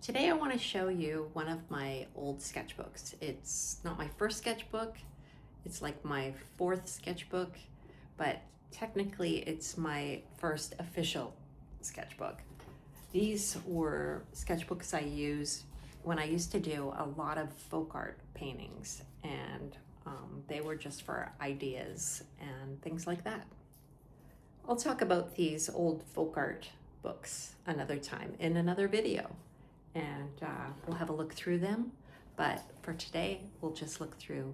Today I want to show you one of my old sketchbooks. It's not my first sketchbook, it's like my fourth sketchbook, but technically it's my first official sketchbook. These were sketchbooks I used when I used to do a lot of folk art paintings, and they were just for ideas and things like that. I'll talk about these old folk art books another time in another video, and we'll have a look through them. But for today, we'll just look through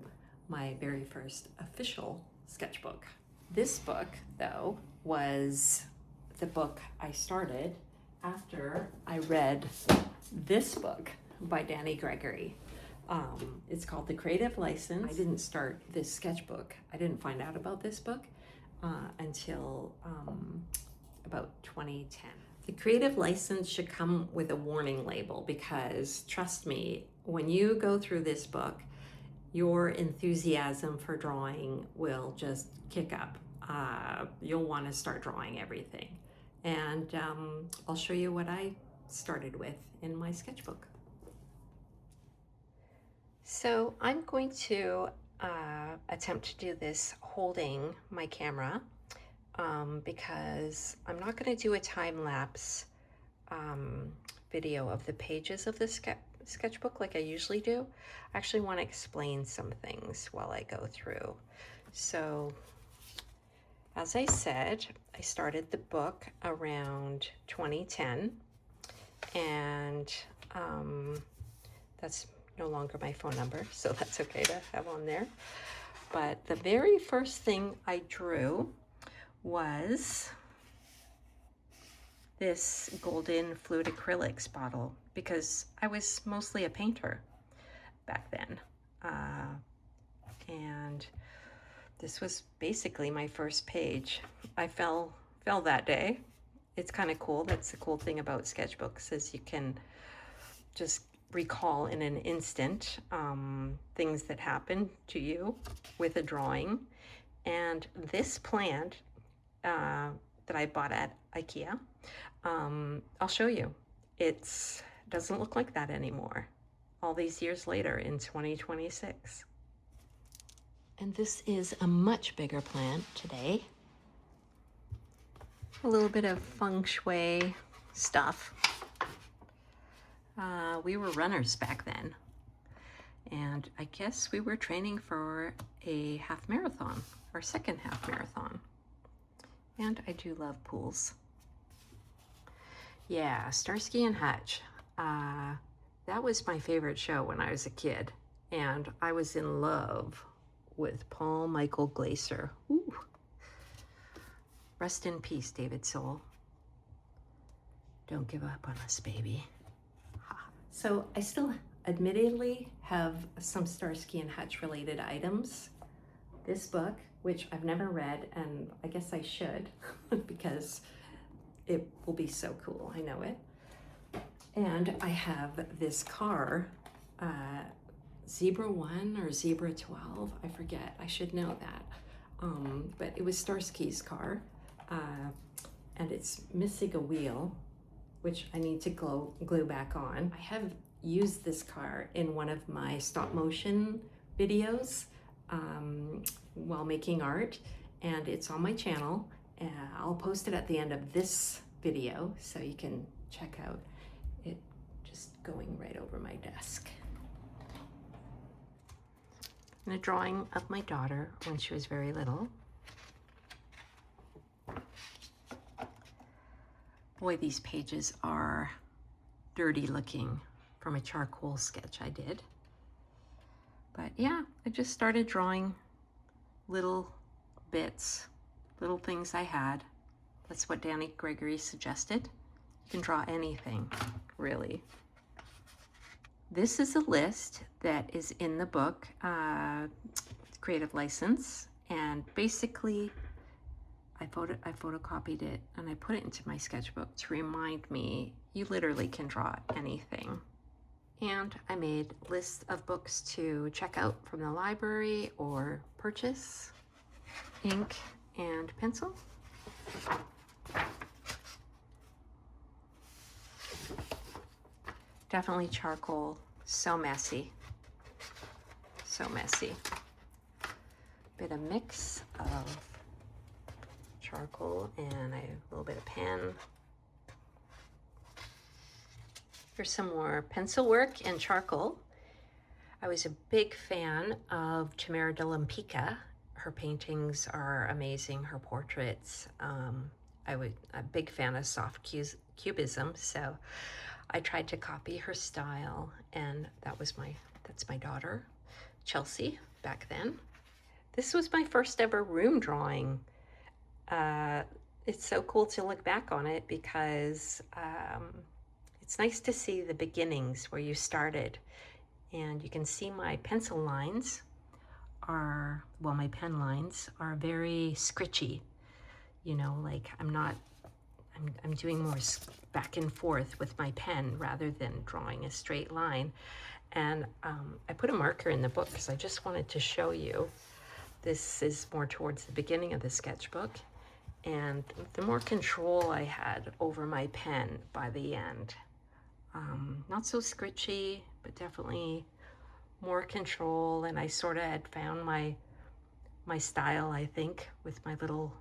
my very first official sketchbook. This book, though, was the book I started after I read this book by Danny Gregory. It's called The Creative License. I didn't start this sketchbook. I didn't find out about this book until about 2010. The Creative License should come with a warning label because, trust me, when you go through this book, your enthusiasm for drawing will just kick up. You'll want to start drawing everything. And I'll show you what I started with in my sketchbook. So I'm going to attempt to do this holding my camera because I'm not going to do a time-lapse video of the pages of the sketchbook like I usually do. I actually want to explain some things while I go through. So as I said, I started the book around 2010, and that's no longer my phone number, so that's okay to have on there. But the very first thing I drew was this golden fluid acrylics bottle because I was mostly a painter back then. And this was basically my first page. I fell that day. It's kind of cool. That's the cool thing about sketchbooks is you can just recall in an instant things that happened to you with a drawing. And this plant that I bought at IKEA, I'll show you. It doesn't look like that anymore all these years later in 2026. And this is a much bigger plant today. A little bit of feng shui stuff. We were runners back then, and I guess we were training for a half marathon, our second half marathon. And I do love pools. Yeah, Starsky and Hutch. That was my favorite show when I was a kid, and I was in love with Paul Michael Glaser. Ooh. Rest in peace, David Soul. Don't give up on us, baby. So I still admittedly have some Starsky and Hutch related items. This book, which I've never read, and I guess I should because it will be so cool, I know it. And I have this car, Zebra 1 or Zebra 12, I forget, I should know that. But it was Starsky's car, and it's missing a wheel, which I need to glue back on. I have used this car in one of my stop motion videos while making art, and it's on my channel. I'll post it at the end of this video so you can check out it just going right over my desk. And a drawing of my daughter when she was very little. Boy, these pages are dirty looking from a charcoal sketch I did. But yeah, I just started drawing little bits, little things I had. That's what Danny Gregory suggested. You can draw anything, really. This is a list that is in the book, Creative License, and basically I photocopied it and I put it into my sketchbook to remind me you literally can draw anything. And I made lists of books to check out from the library or purchase, ink and pencil. Definitely charcoal. So messy. So messy. Bit of mix of charcoal and a little bit of pen. Here's some more pencil work and charcoal. I was a big fan of Tamara de Lempicka. Her paintings are amazing, her portraits. I was a big fan of soft cubism, so I tried to copy her style, and that's my daughter, Chelsea, back then. This was my first ever room drawing. It's so cool to look back on it because it's nice to see the beginnings where you started. And you can see my pencil lines are, well, my pen lines are very scritchy. You know, like I'm doing more back and forth with my pen rather than drawing a straight line. And I put a marker in the book because I just wanted to show you. This is more towards the beginning of the sketchbook. And the more control I had over my pen by the end. Not so scritchy, but definitely more control. And I sort of had found my style, I think, with my little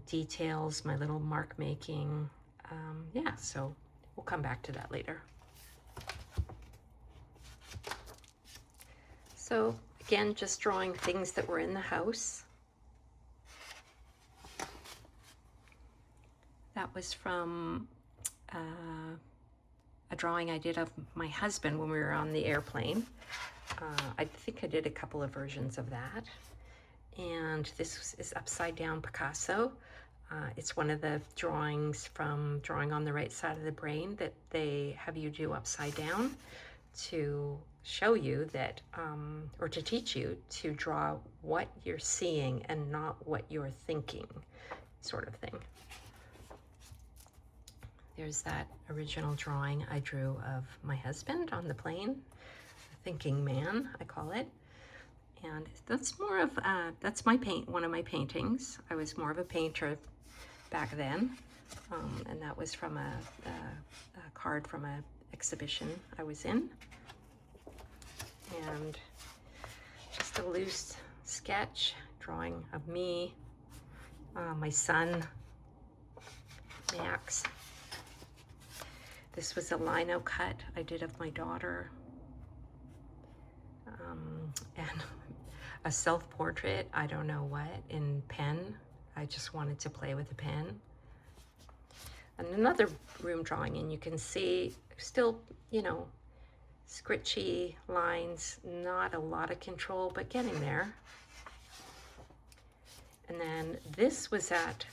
details, my little mark making. Yeah, so we'll come back to that later. So again, just drawing things that were in the house. That was from a drawing I did of my husband when we were on the airplane. I think I did a couple of versions of that. And this is Upside Down Picasso. It's one of the drawings from Drawing on the Right Side of the Brain that they have you do upside down to show you that, or to teach you to draw what you're seeing and not what you're thinking, sort of thing. There's that original drawing I drew of my husband on the plane, thinking man, I call it. And that's more of, that's one of my paintings. I was more of a painter back then. And that was from a card from an exhibition I was in. And just a loose sketch, drawing of me, my son, Max. This was a lino cut I did of my daughter. And a self-portrait, I don't know what, in pen. I just wanted to play with a pen. And another room drawing, and you can see still, you know, scritchy lines, not a lot of control, but getting there. And then this was at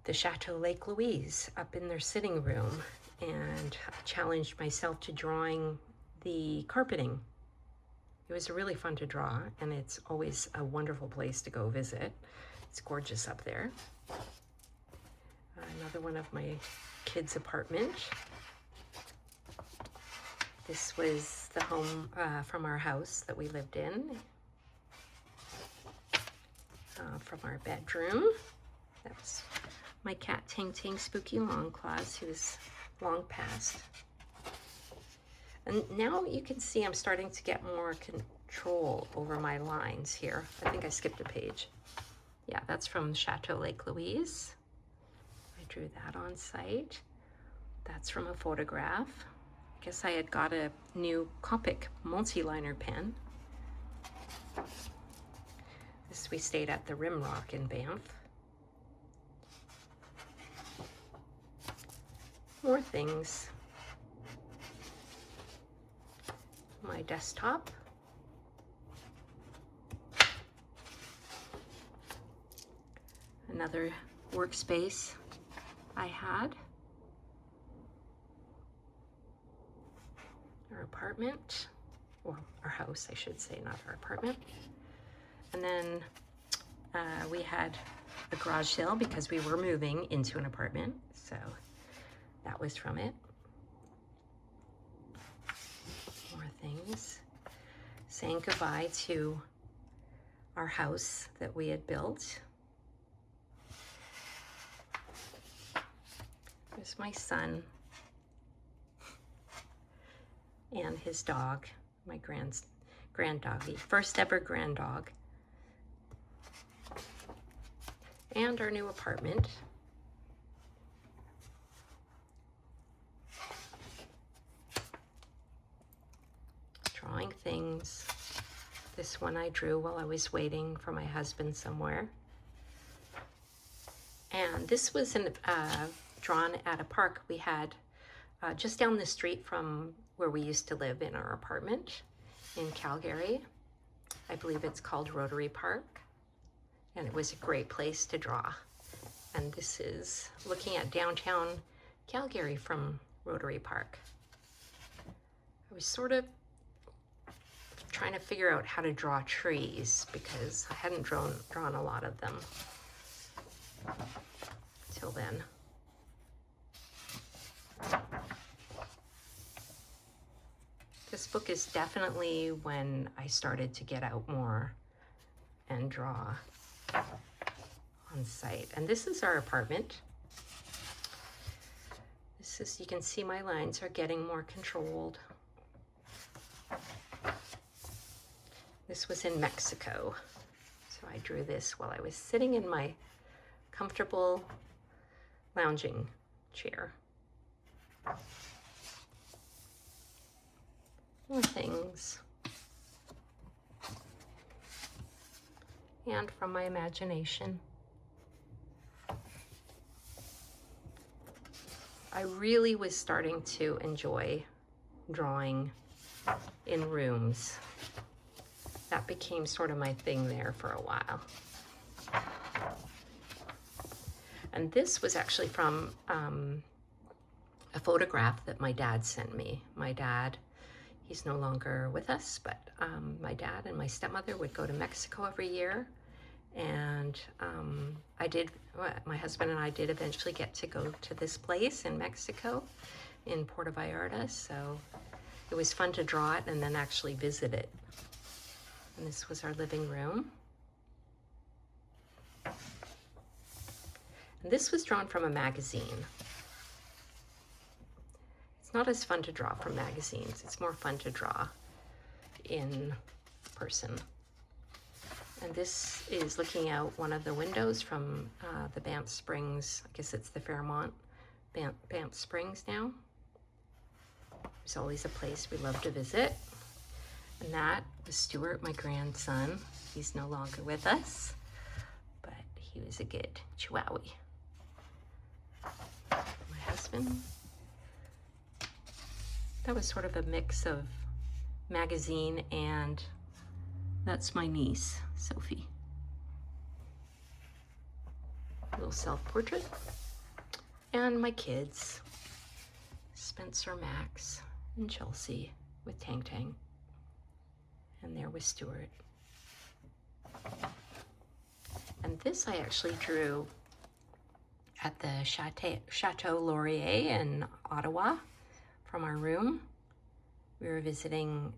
the Chateau Lake Louise up in their sitting room, and I challenged myself to drawing the carpeting. It was really fun to draw, and it's always a wonderful place to go visit. It's gorgeous up there. Another one of my kids' apartment. This was the home from our house that we lived in. From our bedroom. That was my cat Ting Ting Spooky Longclaws, who's long passed. And now you can see I'm starting to get more control over my lines here. I think I skipped a page. Yeah, that's from Chateau Lake Louise. I drew that on site. That's from a photograph. I guess I had got a new Copic multi-liner pen. This, we stayed at the Rimrock in Banff. More things. My desktop. Another workspace I had. Our apartment, well, our house, I should say, not our apartment. And then we had a garage sale because we were moving into an apartment, so that was from it. More things. Saying goodbye to our house that we had built. There's my son and his dog, my grand doggy, first ever grand dog. And our new apartment. Drawing things. This one I drew while I was waiting for my husband somewhere. And this was drawn at a park we had just down the street from where we used to live in our apartment in Calgary. I believe it's called Rotary Park. And it was a great place to draw. And this is looking at downtown Calgary from Rotary Park. I was sort of trying to figure out how to draw trees because I hadn't drawn a lot of them till then. This book is definitely when I started to get out more and draw on site. And this is our apartment. This is, you can see my lines are getting more controlled. This was in Mexico. So I drew this while I was sitting in my comfortable lounging chair. More things. And from my imagination. I really was starting to enjoy drawing in rooms. That became sort of my thing there for a while. And this was actually from a photograph that my dad sent me. My dad, he's no longer with us, but my dad and my stepmother would go to Mexico every year. And my husband and I did eventually get to go to this place in Mexico, in Puerto Vallarta. So it was fun to draw it and then actually visit it. And this was our living room. And this was drawn from a magazine. It's not as fun to draw from magazines. It's more fun to draw in person. And this is looking out one of the windows from the Banff Springs. I guess it's the Fairmont Banff Springs now. It's always a place we love to visit. And that was Stuart, my grandson. He's no longer with us, but he was a good chihuahua. My husband. That was sort of a mix of magazine, and that's my niece, Sophie. A little self-portrait. And my kids, Spencer, Max, and Chelsea with Tang Tang. And there was Stuart. And this I actually drew at the Chateau Laurier in Ottawa from our room. We were visiting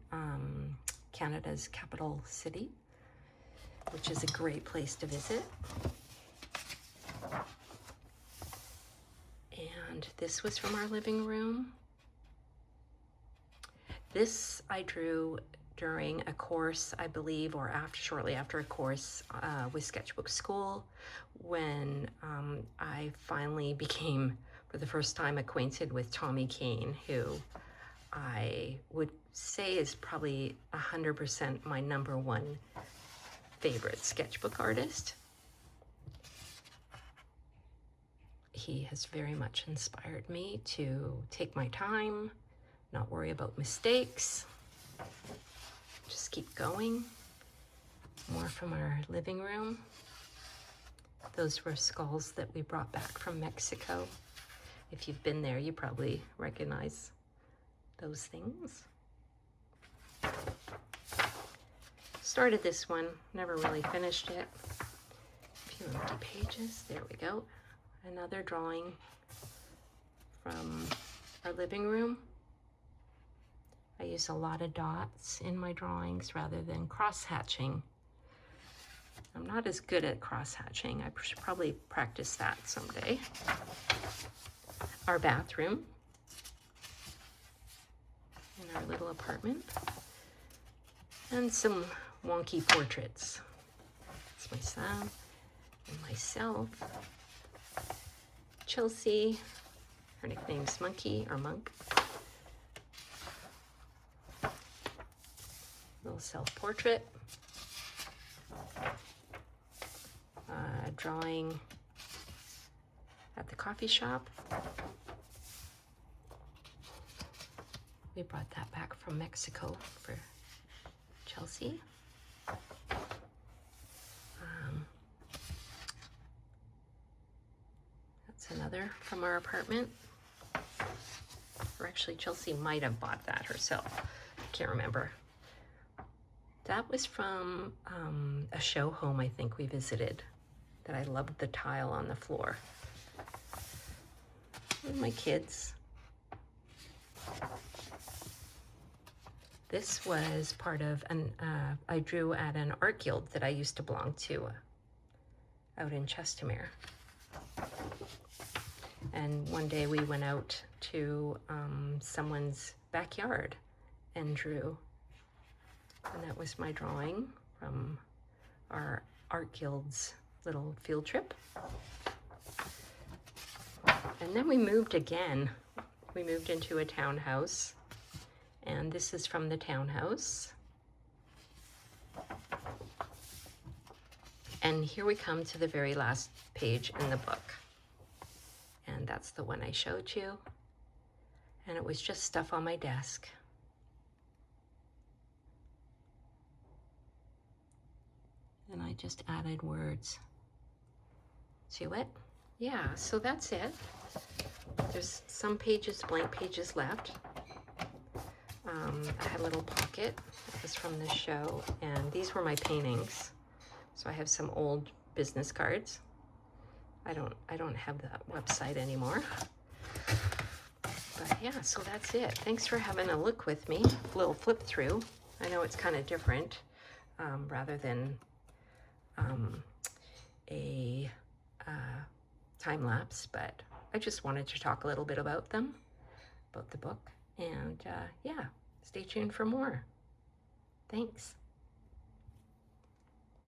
Canada's capital city, which is a great place to visit. And this was from our living room. This I drew during a course, I believe, or shortly after a course with Sketchbook School, when I finally became, for the first time, acquainted with Tommy Kane, who I would say is probably 100% my #1 favorite sketchbook artist. He has very much inspired me to take my time, not worry about mistakes, just keep going. More from our living room. Those were skulls that we brought back from Mexico. If you've been there, you probably recognize those things. Started this one, never really finished it. A few empty pages, there we go. Another drawing from our living room. I use a lot of dots in my drawings rather than cross-hatching. I'm not as good at cross-hatching. I should probably practice that someday. Our bathroom. And our little apartment. And some wonky portraits. It's my son and myself. Chelsea, her nickname's Monkey or Monk. Little self-portrait. Drawing at the coffee shop. We brought that back from Mexico for Chelsea. That's another from our apartment. Or actually, Chelsea might have bought that herself. I can't remember. That was from a show home I think we visited, that I loved the tile on the floor. And my kids. This was part of I drew at an art guild that I used to belong to out in Chestermere. And one day we went out to someone's backyard and drew. And that was my drawing from our art guild's little field trip. And then we moved again. We moved into a townhouse. And this is from the townhouse. And here we come to the very last page in the book. And that's the one I showed you. And it was just stuff on my desk. And I just added words to it. Yeah, so that's it. There's some pages, blank pages left. I had a little pocket that was from the show, and these were my paintings. So I have some old business cards. I don't have that website anymore. But yeah, so that's it. Thanks for having a look with me. A little flip through. I know it's kind of different, rather than a time lapse, but I just wanted to talk a little bit about them, about the book, and yeah, stay tuned for more. Thanks.